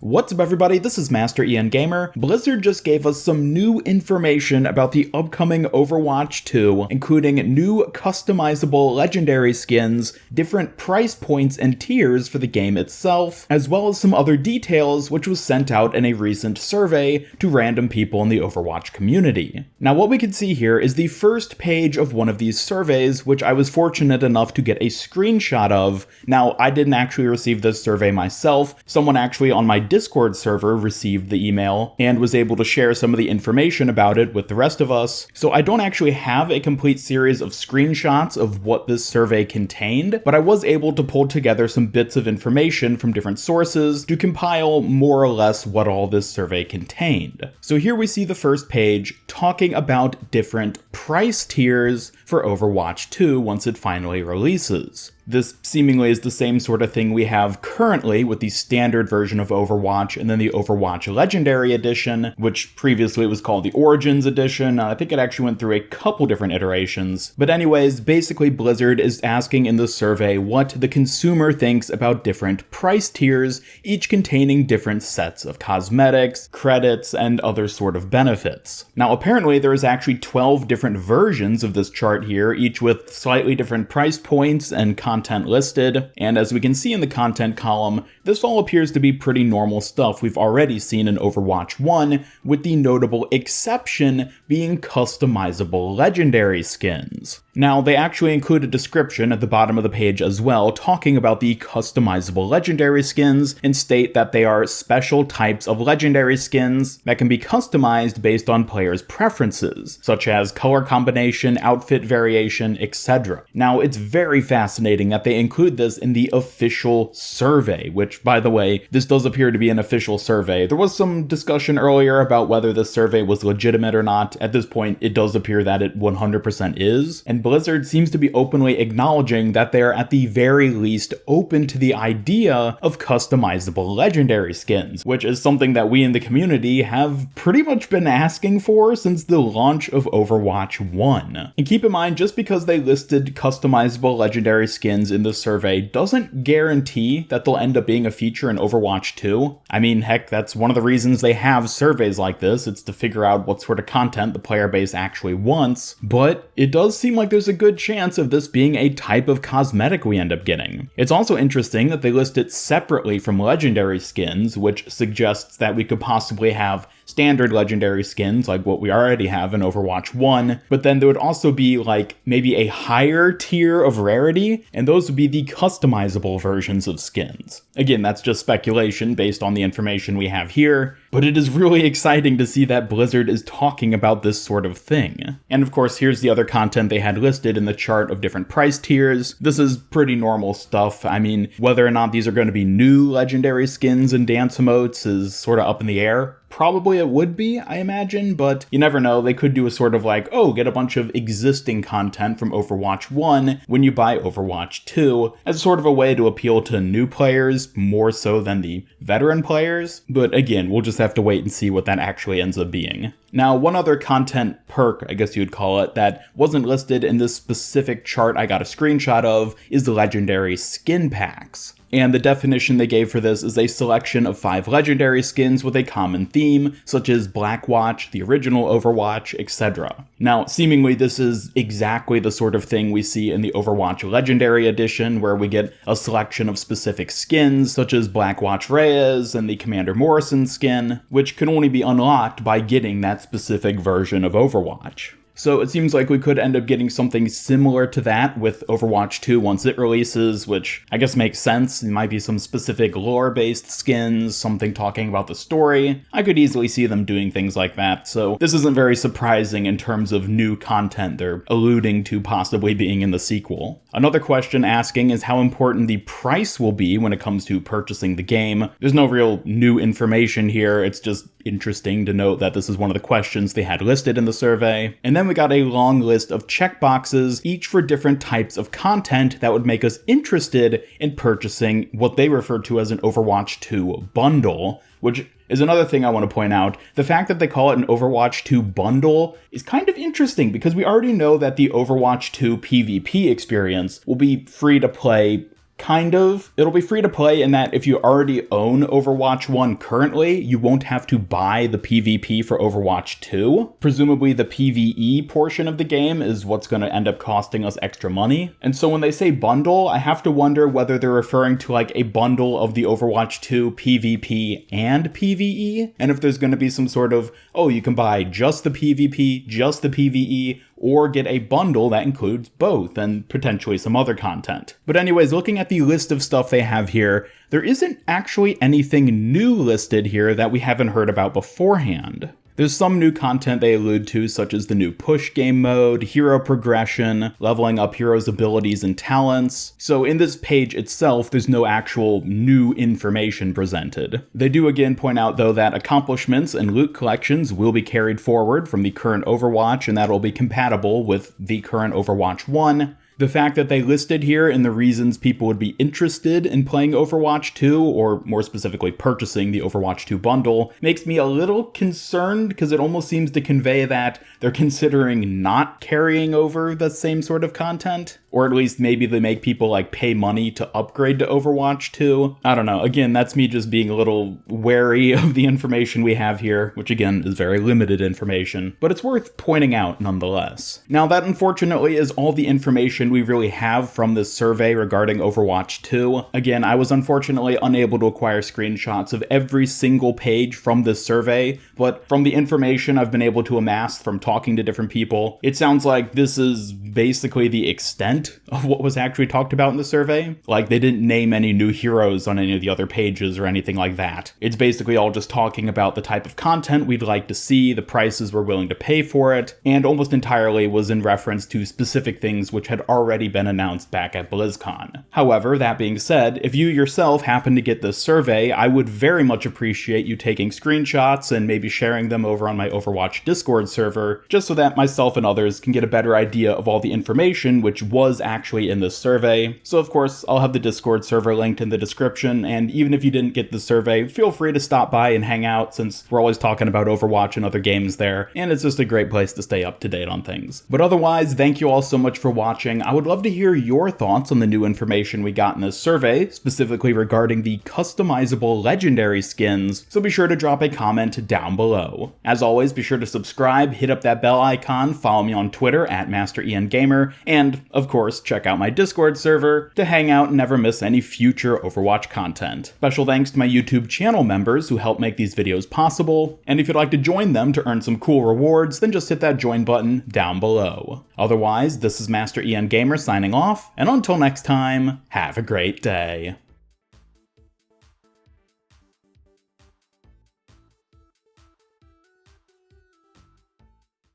What's up everybody, this is Master Ian Gamer. Blizzard just gave us some new information about the upcoming Overwatch 2, including new customizable legendary skins, different price points and tiers for the game itself, as well as some other details which was sent out in a recent survey to random people in the Overwatch community. Now what we can see here is the first page of one of these surveys, which I was fortunate enough to get a screenshot of. Now I didn't actually receive this survey myself, someone actually on my Discord server received the email and was able to share some of the information about it with the rest of us. So I don't actually have a complete series of screenshots of what this survey contained, but I was able to pull together some bits of information from different sources to compile more or less what all this survey contained. So here we see the first page talking about different price tiers for Overwatch 2 once it finally releases. This seemingly is the same sort of thing we have currently with the standard version of Overwatch and then the Overwatch Legendary Edition, which previously was called the Origins Edition. I think it actually went through a couple different iterations. But anyways, basically Blizzard is asking in the survey what the consumer thinks about different price tiers, each containing different sets of cosmetics, credits, and other sort of benefits. Now apparently there is actually 12 different versions of this chart here, each with slightly different price points and content listed, and as we can see in the content column, this all appears to be pretty normal stuff we've already seen in Overwatch 1, with the notable exception being customizable legendary skins. Now, they actually include a description at the bottom of the page as well, talking about the customizable legendary skins, and state that they are special types of legendary skins that can be customized based on players' preferences, such as color combination, outfit variation, etc. Now, it's very fascinating that they include this in the official survey, which, by the way, this does appear to be an official survey. There was some discussion earlier about whether this survey was legitimate or not. At this point, it does appear that it 100% is, and Blizzard seems to be openly acknowledging that they are at the very least open to the idea of customizable legendary skins, which is something that we in the community have pretty much been asking for since the launch of Overwatch 1. And keep in mind, just because they listed customizable legendary skins in the survey doesn't guarantee that they'll end up being a feature in Overwatch 2. I mean, heck, that's one of the reasons they have surveys like this. It's to figure out what sort of content the player base actually wants, but it does seem like there's a good chance of this being a type of cosmetic we end up getting. It's also interesting that they list it separately from legendary skins, which suggests that we could possibly have standard legendary skins like what we already have in Overwatch 1, but then there would also be like maybe a higher tier of rarity, and those would be the customizable versions of skins. Again, that's just speculation based on the information we have here, but it is really exciting to see that Blizzard is talking about this sort of thing. And of course, here's the other content they had listed in the chart of different price tiers. This is pretty normal stuff. I mean, whether or not these are going to be new legendary skins and dance emotes is sort of up in the air. Probably it would be, I imagine, but you never know. They could do a sort of like, oh, get a bunch of existing content from Overwatch 1 when you buy Overwatch 2, as sort of a way to appeal to new players more so than the veteran players. But again, we'll just have to wait and see what that actually ends up being. Now, one other content perk, I guess you'd call it, that wasn't listed in this specific chart I got a screenshot of is the legendary skin packs. And the definition they gave for this is a selection of 5 legendary skins with a common theme, such as Blackwatch, the original Overwatch, etc. Now, seemingly this is exactly the sort of thing we see in the Overwatch Legendary Edition, where we get a selection of specific skins, such as Blackwatch Reyes and the Commander Morrison skin, which can only be unlocked by getting that specific version of Overwatch. So it seems like we could end up getting something similar to that with Overwatch 2 once it releases, which I guess makes sense. It might be some specific lore-based skins, something talking about the story. I could easily see them doing things like that, so this isn't very surprising in terms of new content they're alluding to possibly being in the sequel. Another question asking is how important the price will be when it comes to purchasing the game. There's no real new information here, it's just interesting to note that this is one of the questions they had listed in the survey. And then we got a long list of checkboxes, each for different types of content that would make us interested in purchasing what they refer to as an Overwatch 2 bundle, which is another thing I want to point out. The fact that they call it an Overwatch 2 bundle is kind of interesting because we already know that the Overwatch 2 PvP experience will be free to play Kind of. It'll be free to play in that if you already own Overwatch 1 currently, you won't have to buy the PvP for Overwatch 2. Presumably the PvE portion of the game is what's going to end up costing us extra money. And so when they say bundle, I have to wonder whether they're referring to like a bundle of the Overwatch 2 PvP and PvE, and if there's going to be some sort of, oh, you can buy just the PvP, just the PvE, or get a bundle that includes both and potentially some other content. But anyways, looking at the list of stuff they have here, there isn't actually anything new listed here that we haven't heard about beforehand. There's some new content they allude to, such as the new push game mode, hero progression, leveling up heroes' abilities and talents. So in this page itself, there's no actual new information presented. They do again point out though that accomplishments and loot collections will be carried forward from the current Overwatch, and that will be compatible with the current Overwatch 1. The fact that they listed here in the reasons people would be interested in playing Overwatch 2, or more specifically purchasing the Overwatch 2 bundle, makes me a little concerned because it almost seems to convey that they're considering not carrying over the same sort of content. Or at least maybe they make people like pay money to upgrade to Overwatch 2. I don't know. Again, that's me just being a little wary of the information we have here, which again is very limited information, but it's worth pointing out nonetheless. Now that unfortunately is all the information we really have from this survey regarding Overwatch 2. Again, I was unfortunately unable to acquire screenshots of every single page from this survey, but from the information I've been able to amass from talking to different people, it sounds like this is basically the extent of what was actually talked about in the survey. Like, they didn't name any new heroes on any of the other pages or anything like that. It's basically all just talking about the type of content we'd like to see, the prices we're willing to pay for it, and almost entirely was in reference to specific things which had already been announced back at BlizzCon. However, that being said, if you yourself happen to get this survey, I would very much appreciate you taking screenshots and maybe sharing them over on my Overwatch Discord server, just so that myself and others can get a better idea of all the information which was actually in this survey. So of course, I'll have the Discord server linked in the description, and even if you didn't get the survey, feel free to stop by and hang out since we're always talking about Overwatch and other games there, and it's just a great place to stay up to date on things. But otherwise, thank you all so much for watching. I would love to hear your thoughts on the new information we got in this survey, specifically regarding the customizable legendary skins, so be sure to drop a comment down below. As always, be sure to subscribe, hit up that bell icon, follow me on Twitter at MasterIanGamer, and of course, check out my Discord server to hang out and never miss any future Overwatch content. Special thanks to my YouTube channel members who help make these videos possible, and if you'd like to join them to earn some cool rewards, then just hit that join button down below. Otherwise, this is Master Ian Gamer signing off, and until next time, have a great day.